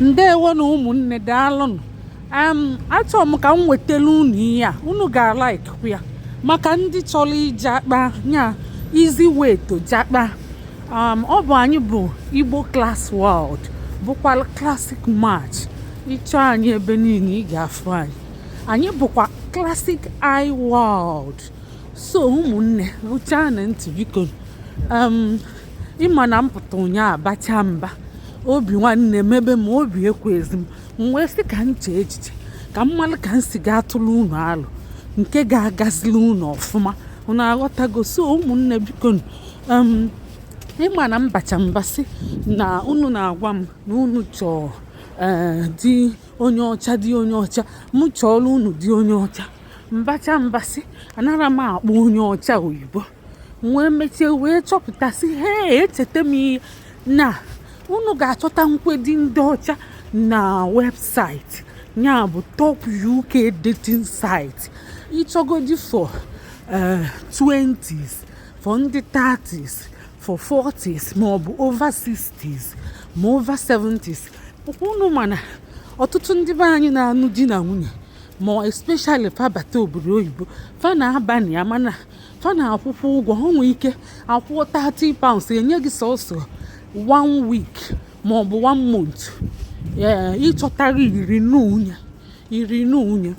ndewo na ụmụnne daalụnụ. Achọrọ m ka m wetara unu ihe a unu ga-like ya maka ndị chọrọ ije Jaakpaa nya easy way to Jaakpaa. Ọ bụ anyị bụ Igbo Class World bụkwa Classic March. Ịchọ anyị ebe niile ị ga-afụ anyị bụkwa Classic I World. So ụmụnne rụchaa na ntị biko. Ịma na mpụta ụnyaahụ bacha mba obi nwanne mebe m obi ekwezi m wee sị ka m chee echiche ka m malụ ka m si ga-atụrụ unu alụ nke ga-agazili unu ọfụma unu aghọtago. So ụmụnne biko ịma na mbacha mbasị na unu na-agwa m na unu chọọ dị onye ọcha dị onye ọcha m chọọrọ unu dị onye ọcha mbacha mbasị anara m akpọ onye ọcha oyibo wee mechie wee chọpụtasị echeta m ihe na unu ga-achọta nkwedi ndị ọcha na webụsaịtị ya bụ top UK dating site. Ịchọgodi for 20s for ndị 30s for 40s maọbụ over 60s ma over 70s. Unu mana ọtụtụ ndị be anyị na-anụ di na nwunye ma especially fa bata obodo oyibo fa na-abani ya mana fa na-akwụkwọ ụgwọ ha nwee ike akwụọ 30 pounds enye gị sọsọ 1 week maọbụ 1 month ịchọtara iri n'unye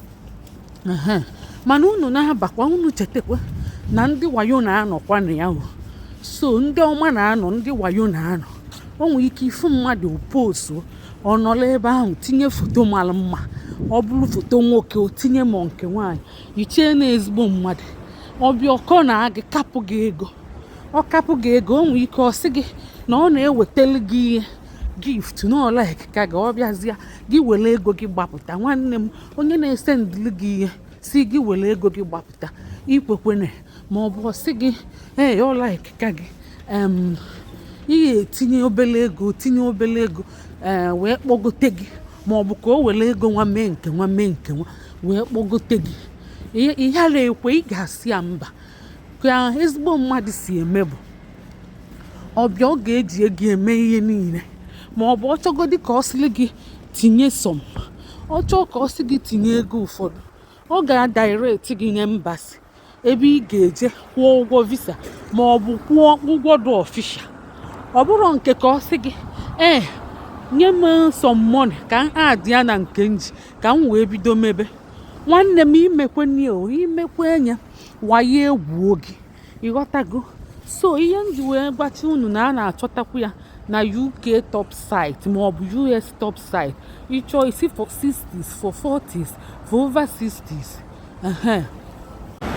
mana unu na-abakwa unu chetakwa na ndị wayo na-anọkwa na ya. So ndị ọma na-anọ ndị wayo na-anọ o nwere ike ifu mmadụ postu ọ nọrọ ebe ahụ tinye foto mara mma ọ bụrụ foto nwoke o tinye ma nke nwaanyị ichee na ezigbo mmadụ ọbịa ọkọ na gị kapụ gị ego ọ kapụ gị ego o nwere ike ọ sị gị na ọ na-ewetara gị ihe gift na like ka gị ọ bịazịa gị were ego gị gbapụta. Nwanne m onye na-ese ndịli gị ihe si gị were ego gị gbapụta ikwekwene ma ọ bụ ọ sị gị ọ like ka gị ihe tinye obele ego wee kpọgote gị ma ọ bụ ka o were ego nwa mee nke nwa wee kpọgote gị ihe ara ekwe ị ga-asị ya mba ka ezigbo mmadụ si eme bụ ọbịa ọ ga-eji ego eme ihe niile ma ọ bụ ọ chọgodi ka ọ sịrị gị tinye som ọ chọọ ka ọ sị gị tinye ego ụfọdụ ọ ga-adirect gị nye mbasi ebe ị ga-eje kwụọ ụgwọ visa ma ọ bụ kwụọ ụgwọ dị ọfisha. Ọ bụrụ nke ka ọ sị gị nye m some money ka m adị ya na nke nji ka m wee bido mebe. Nwanne m imekwe nya waye egwu oge ịghọtago. So ihe nji wee gbachi unu na a na-achọtakwu ya na UK top site maọbụ US top site. Ịchọ isi for 60s for 40s for over 60s.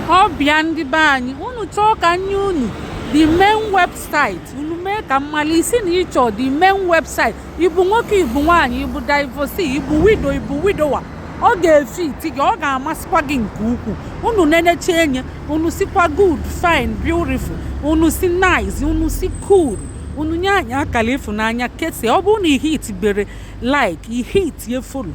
Ọ bịa ndị be anyị unu chọọ ka nye unu the main website unu mee ka mmali isi na ịchọ the main website ịbụ nwoke ịbụ nwaanyị ịbụ divorcee ịbụ widowa ọ ga-efiti gị ọ ga-amasịkwa gị nke ukwuu. Unu nenecha enye unu sikwa good fine beautiful unu si nice unu si cool unu nye anyị akara ịfụnanya kese ọ bụrụ na ihe itibere like ihe itinye follow